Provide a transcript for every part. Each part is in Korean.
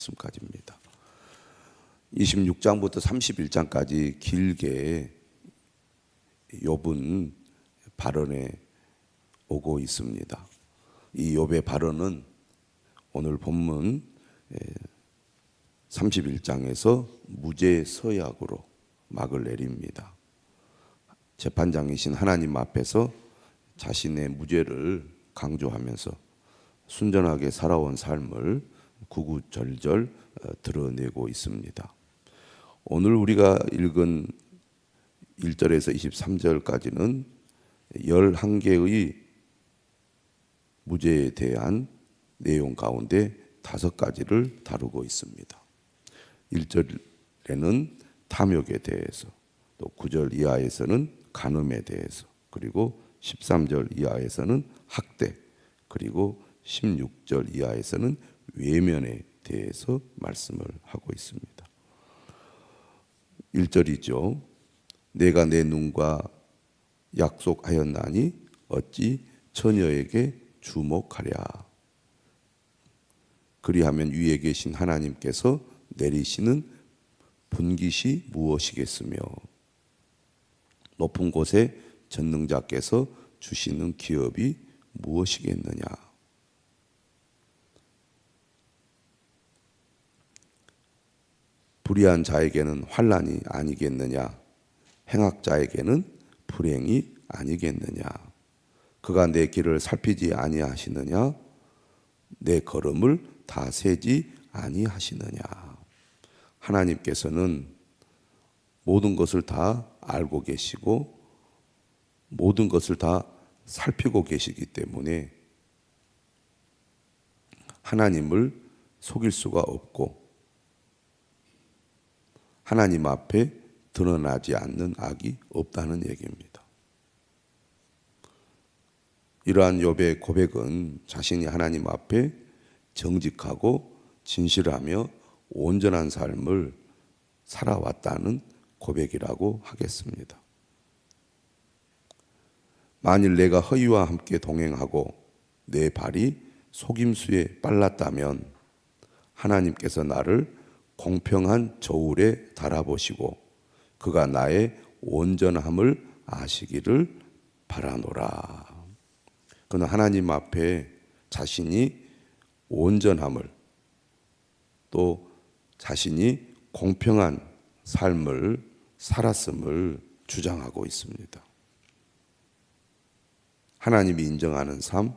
말씀까지입니다. 26장부터 31장까지 길게 욥은 발언에 오고 있습니다. 이 욥의 발언은 오늘 본문 31장에서 무죄 서약으로 막을 내립니다. 재판장이신 하나님 앞에서 자신의 무죄를 강조하면서 순전하게 살아온 삶을 구구절절 드러내고 있습니다. 오늘 우리가 읽은 1절에서 23절까지는 11개의 무죄에 대한 내용 가운데 5가지를 다루고 있습니다. 1절에는 탐욕에 대해서, 또 9절 이하에서는 간음에 대해서, 그리고 13절 이하에서는 학대, 그리고 16절 이하에서는 외면에 대해서 말씀을 하고 있습니다. 1절이죠. 내가 내 눈과 약속하였나니 어찌 처녀에게 주목하랴. 그리하면 위에 계신 하나님께서 내리시는 분깃이 무엇이겠으며 높은 곳에 전능자께서 주시는 기업이 무엇이겠느냐. 불의한 자에게는 환난이 아니겠느냐, 행악자에게는 불행이 아니겠느냐. 그가 내 길을 살피지 아니하시느냐, 내 걸음을 다 세지 아니하시느냐. 하나님께서는 모든 것을 다 알고 계시고 모든 것을 다 살피고 계시기 때문에 하나님을 속일 수가 없고 하나님 앞에 드러나지 않는 악이 없다는 얘기입니다. 이러한 욥의 고백은 자신이 하나님 앞에 정직하고 진실하며 온전한 삶을 살아왔다는 고백이라고 하겠습니다. 만일 내가 허위와 함께 동행하고 내 발이 속임수에 빨랐다면 하나님께서 나를 공평한 저울에 달아보시고 그가 나의 온전함을 아시기를 바라노라. 그는 하나님 앞에 자신이 온전함을, 또 자신이 공평한 삶을 살았음을 주장하고 있습니다. 하나님이 인정하는 삶,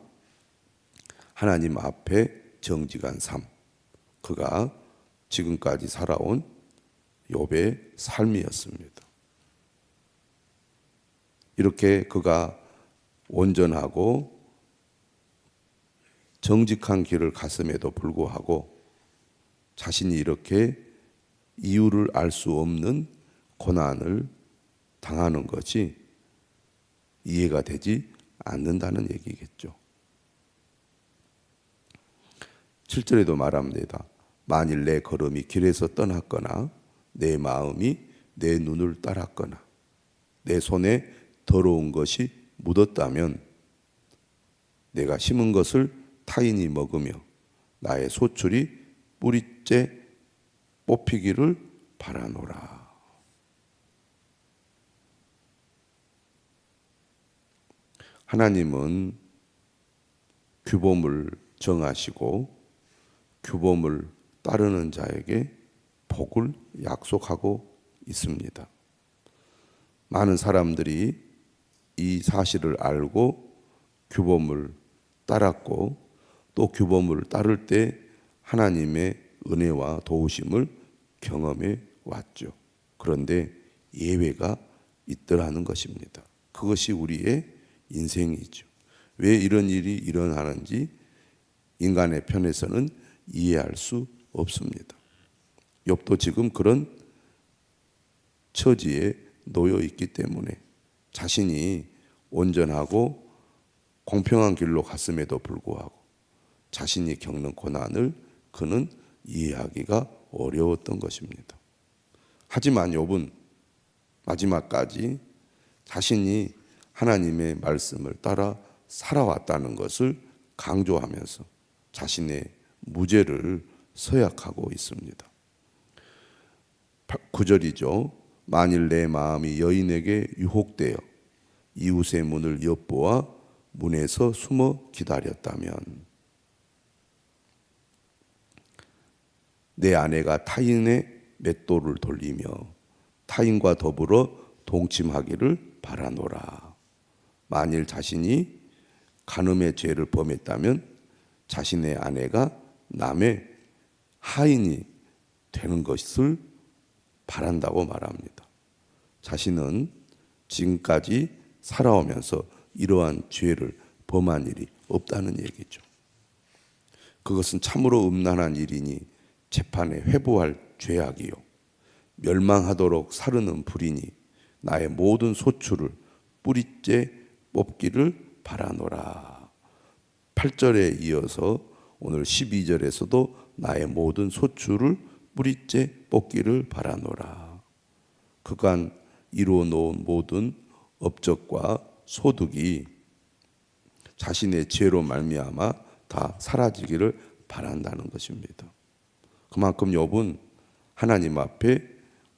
하나님 앞에 정직한 삶, 그가 지금까지 살아온 욥의 삶이었습니다. 이렇게 그가 온전하고 정직한 길을 갔음에도 불구하고 자신이 이렇게 이유를 알 수 없는 고난을 당하는 것이 이해가 되지 않는다는 얘기겠죠. 7절에도 말합니다. 만일 내 걸음이 길에서 떠났거나 내 마음이 내 눈을 따랐거나 내 손에 더러운 것이 묻었다면 내가 심은 것을 타인이 먹으며 나의 소출이 뿌리째 뽑히기를 바라노라. 하나님은 규범을 정하시고 규범을 따르는 자에게 복을 약속하고 있습니다. 많은 사람들이 이 사실을 알고 규범을 따랐고 또 규범을 따를 때 하나님의 은혜와 도우심을 경험해 왔죠. 그런데 예외가 있더라는 것입니다. 그것이 우리의 인생이죠. 왜 이런 일이 일어나는지 인간의 편에서는 이해할 수 없습니다. 욥도 지금 그런 처지에 놓여 있기 때문에 자신이 온전하고 공평한 길로 갔음에도 불구하고 자신이 겪는 고난을 그는 이해하기가 어려웠던 것입니다. 하지만 욥은 마지막까지 자신이 하나님의 말씀을 따라 살아왔다는 것을 강조하면서 자신의 무죄를 서약하고 있습니다. 9절이죠. 만일 내 마음이 여인에게 유혹되어 이웃의 문을 엿보아 문에서 숨어 기다렸다면, 내 아내가 타인의 맷돌을 돌리며 타인과 더불어 동침하기를 바라노라. 만일 자신이 간음의 죄를 범했다면 자신의 아내가 남의 하인이 되는 것을 바란다고 말합니다. 자신은 지금까지 살아오면서 이러한 죄를 범한 일이 없다는 얘기죠. 그것은 참으로 음란한 일이니 재판에 회부할 죄악이요 멸망하도록 사르는 불이니 나의 모든 소출을 뿌리째 뽑기를 바라노라. 8절에 이어서 오늘 12절에서도 나의 모든 소출을 뿌리째 뽑기를 바라노라. 그간 이루어 놓은 모든 업적과 소득이 자신의 죄로 말미암아 다 사라지기를 바란다는 것입니다. 그만큼 욥은 하나님 앞에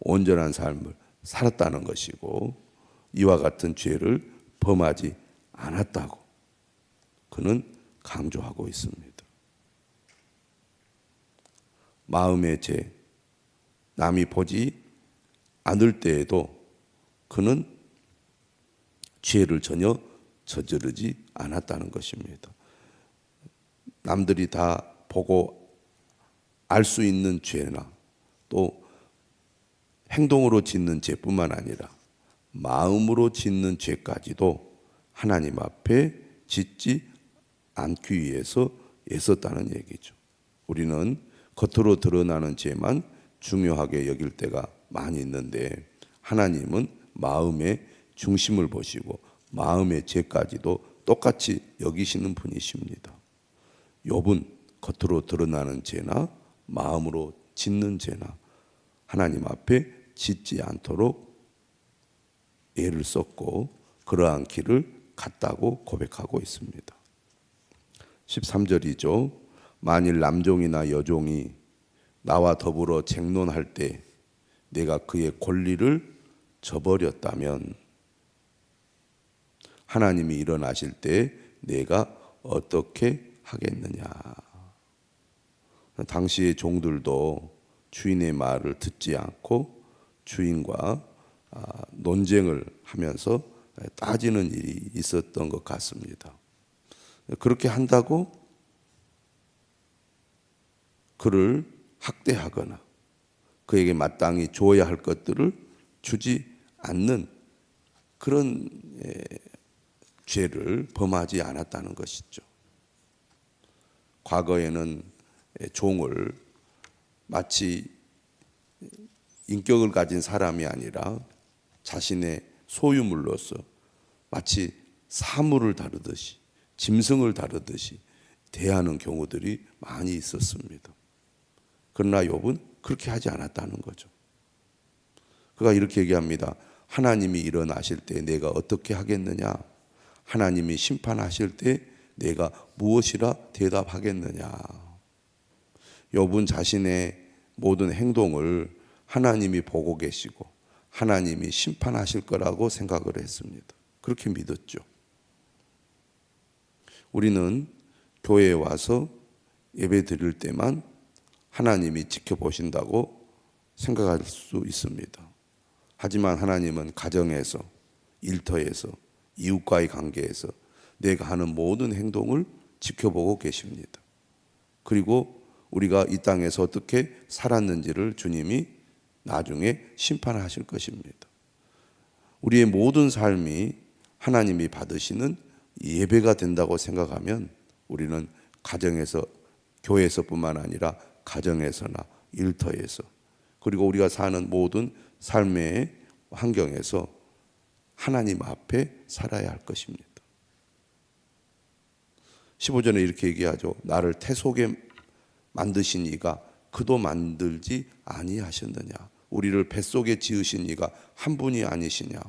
온전한 삶을 살았다는 것이고 이와 같은 죄를 범하지 않았다고 그는 강조하고 있습니다. 마음의 죄, 남이 보지 않을 때에도 그는 죄를 전혀 저지르지 않았다는 것입니다. 남들이 다 보고 알 수 있는 죄나 또 행동으로 짓는 죄뿐만 아니라 마음으로 짓는 죄까지도 하나님 앞에 짓지 않기 위해서 애썼다는 얘기죠. 우리는 겉으로 드러나는 죄만 중요하게 여길 때가 많이 있는데 하나님은 마음의 중심을 보시고 마음의 죄까지도 똑같이 여기시는 분이십니다. 욥은 겉으로 드러나는 죄나 마음으로 짓는 죄나 하나님 앞에 짓지 않도록 애를 썼고 그러한 길을 갔다고 고백하고 있습니다. 13절이죠. 만일 남종이나 여종이 나와 더불어 쟁론할 때 내가 그의 권리를 저버렸다면 하나님이 일어나실 때 내가 어떻게 하겠느냐. 당시의 종들도 주인의 말을 듣지 않고 주인과 논쟁을 하면서 따지는 일이 있었던 것 같습니다. 그렇게 한다고 그를 학대하거나 그에게 마땅히 줘야 할 것들을 주지 않는 그런 죄를 범하지 않았다는 것이죠. 과거에는 종을 마치 인격을 가진 사람이 아니라 자신의 소유물로서 마치 사물을 다루듯이 짐승을 다루듯이 대하는 경우들이 많이 있었습니다. 그러나 욥은 그렇게 하지 않았다는 거죠. 그가 이렇게 얘기합니다. 하나님이 일어나실 때 내가 어떻게 하겠느냐? 하나님이 심판하실 때 내가 무엇이라 대답하겠느냐? 욥은 자신의 모든 행동을 하나님이 보고 계시고 하나님이 심판하실 거라고 생각을 했습니다. 그렇게 믿었죠. 우리는 교회에 와서 예배 드릴 때만 하나님이 지켜보신다고 생각할 수 있습니다. 하지만 하나님은 가정에서, 일터에서, 이웃과의 관계에서 내가 하는 모든 행동을 지켜보고 계십니다. 그리고 우리가 이 땅에서 어떻게 살았는지를 주님이 나중에 심판하실 것입니다. 우리의 모든 삶이 하나님이 받으시는 예배가 된다고 생각하면 우리는 가정에서, 교회에서뿐만 아니라 가정에서나 일터에서 그리고 우리가 사는 모든 삶의 환경에서 하나님 앞에 살아야 할 것입니다. 15절에 이렇게 얘기하죠. 나를 태 속에 만드신 이가 그도 만들지 아니하셨느냐. 우리를 뱃속에 지으신 이가 한 분이 아니시냐.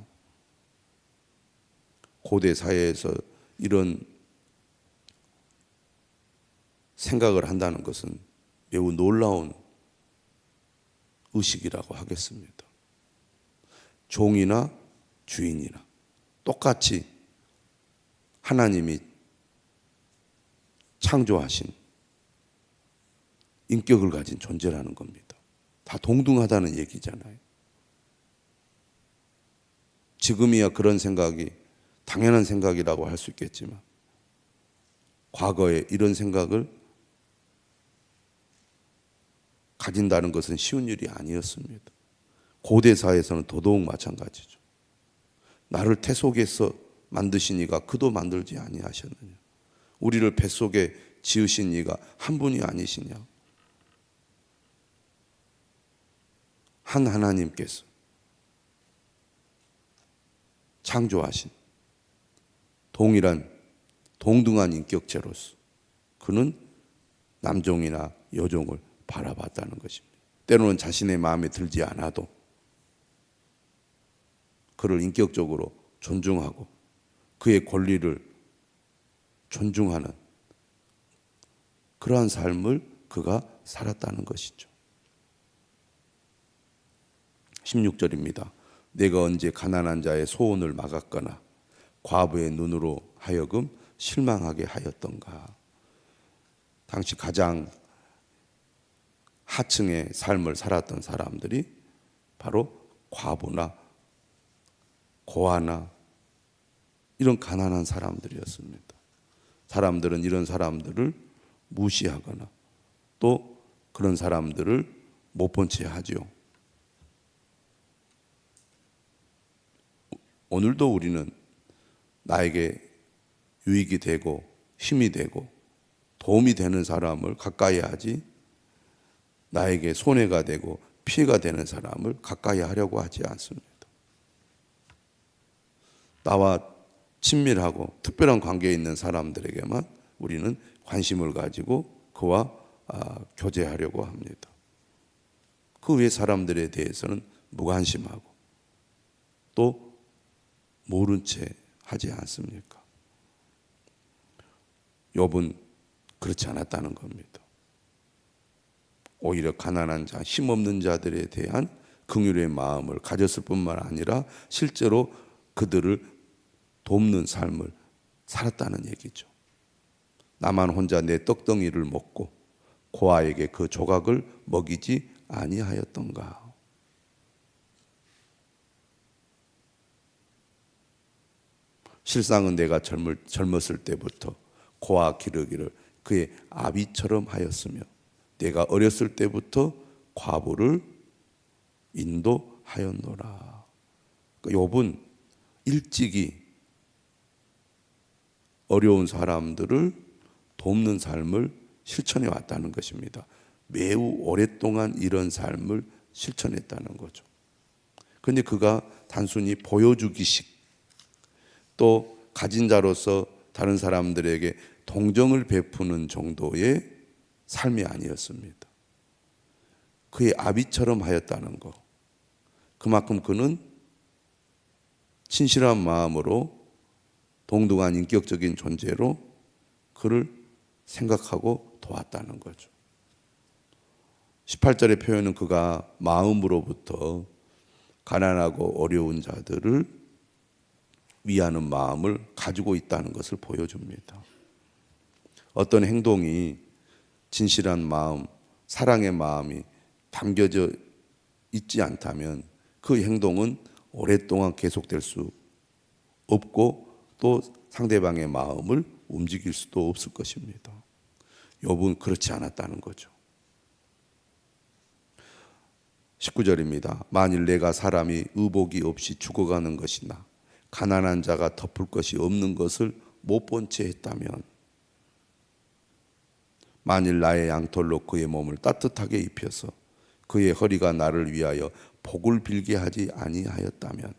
고대 사회에서 이런 생각을 한다는 것은 매우 놀라운 의식이라고 하겠습니다. 종이나 주인이나 똑같이 하나님이 창조하신 인격을 가진 존재라는 겁니다. 다 동등하다는 얘기잖아요. 지금이야 그런 생각이 당연한 생각이라고 할 수 있겠지만 과거에 이런 생각을 가진다는 것은 쉬운 일이 아니었습니다. 고대 사회에서는 더더욱 마찬가지죠. 나를 태 속에서 만드신 이가 그도 만들지 아니하셨느냐. 우리를 뱃속에 지으신 이가 한 분이 아니시냐. 한 하나님께서 창조하신 동등한 인격체로서 그는 남종이나 여종을 바라봤다는 것입니다. 때로는 자신의 마음에 들지 않아도 그를 인격적으로 존중하고 그의 권리를 존중하는 그러한 삶을 그가 살았다는 것이죠. 16절입니다. 내가 언제 가난한 자의 소원을 막았거나 과부의 눈으로 하여금 실망하게 하였던가. 당시 가장 하층의 삶을 살았던 사람들이 바로 과부나 고아나 이런 가난한 사람들이었습니다. 사람들은 이런 사람들을 무시하거나 또 그런 사람들을 못 본 채 하죠. 오늘도 우리는 나에게 유익이 되고 힘이 되고 도움이 되는 사람을 가까이 하지 나에게 손해가 되고 피해가 되는 사람을 가까이 하려고 하지 않습니다. 나와 친밀하고 특별한 관계에 있는 사람들에게만 우리는 관심을 가지고 그와 교제하려고 합니다. 그 외 사람들에 대해서는 무관심하고 또 모른 채 하지 않습니까? 욥은 그렇지 않았다는 겁니다. 오히려 가난한 자, 힘없는 자들에 대한 긍휼의 마음을 가졌을 뿐만 아니라 실제로 그들을 돕는 삶을 살았다는 얘기죠. 나만 혼자 내 떡덩이를 먹고 고아에게 그 조각을 먹이지 아니하였던가. 실상은 내가 젊었을 때부터 고아 기르기를 그의 아비처럼 하였으며 내가 어렸을 때부터 과부를 인도하였노라. 욥은 일찍이 어려운 사람들을 돕는 삶을 실천해 왔다는 것입니다. 매우 오랫동안 이런 삶을 실천했다는 거죠. 그런데 그가 단순히 보여주기식 또 가진 자로서 다른 사람들에게 동정을 베푸는 정도의 삶이 아니었습니다. 그의 아비처럼 하였다는 것. 그만큼 그는 진실한 마음으로 동등한 인격적인 존재로 그를 생각하고 도왔다는 거죠. 18절의 표현은 그가 마음으로부터 가난하고 어려운 자들을 위하는 마음을 가지고 있다는 것을 보여줍니다. 어떤 행동이 진실한 마음, 사랑의 마음이 담겨져 있지 않다면 그 행동은 오랫동안 계속될 수 없고 또 상대방의 마음을 움직일 수도 없을 것입니다. 욥은 그렇지 않았다는 거죠. 19절입니다. 만일 내가 사람이 의복이 없이 죽어가는 것이나 가난한 자가 덮을 것이 없는 것을 못 본 채 했다면 만일 나의 양털로 그의 몸을 따뜻하게 입혀서 그의 허리가 나를 위하여 복을 빌게 하지 아니하였다면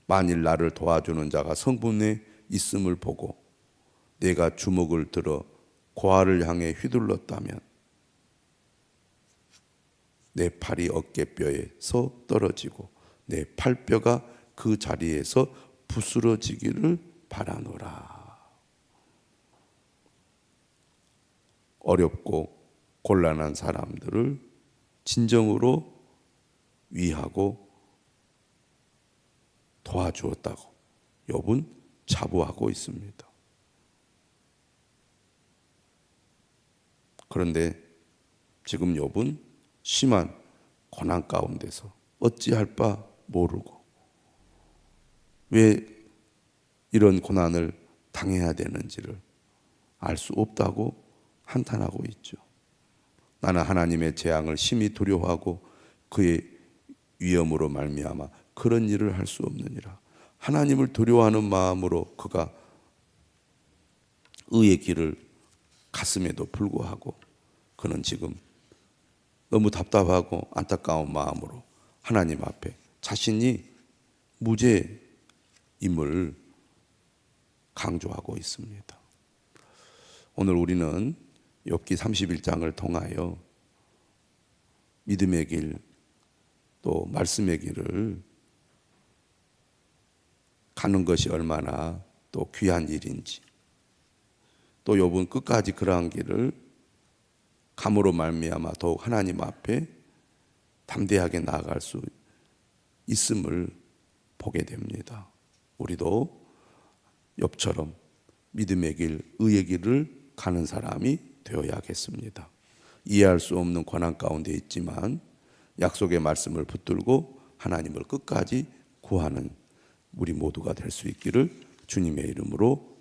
만일 나를 도와주는 자가 성분에 있음을 보고 내가 주먹을 들어 고아를 향해 휘둘렀다면 내 팔이 어깨뼈에서 떨어지고 내 팔뼈가 그 자리에서 부스러지기를 바라노라. 어렵고 곤란한 사람들을 진정으로 위하고 도와주었다고 욥은 자부하고 있습니다. 그런데 지금 욥은 심한 고난 가운데서 어찌할 바 모르고 왜 이런 고난을 당해야 되는지를 알 수 없다고 한탄하고 있죠. 나는 하나님의 재앙을 심히 두려워하고 그의 위엄으로 말미암아 그런 일을 할 수 없느니라. 하나님을 두려워하는 마음으로 그가 의의 길을 갔음에도 불구하고 그는 지금 너무 답답하고 안타까운 마음으로 하나님 앞에 자신이 무죄임을 강조하고 있습니다. 오늘 우리는 욥기 31장을 통하여 믿음의 길, 또 말씀의 길을 가는 것이 얼마나 또 귀한 일인지, 또 욥은 끝까지 그러한 길을 감으로 말미암아 더욱 하나님 앞에 담대하게 나아갈 수 있음을 보게 됩니다. 우리도 욥처럼 믿음의 길, 의의 길을 가는 사람이 되어야겠습니다. 이해할 수 없는 고난 가운데 있지만 약속의 말씀을 붙들고 하나님을 끝까지 구하는 우리 모두가 될 수 있기를 주님의 이름으로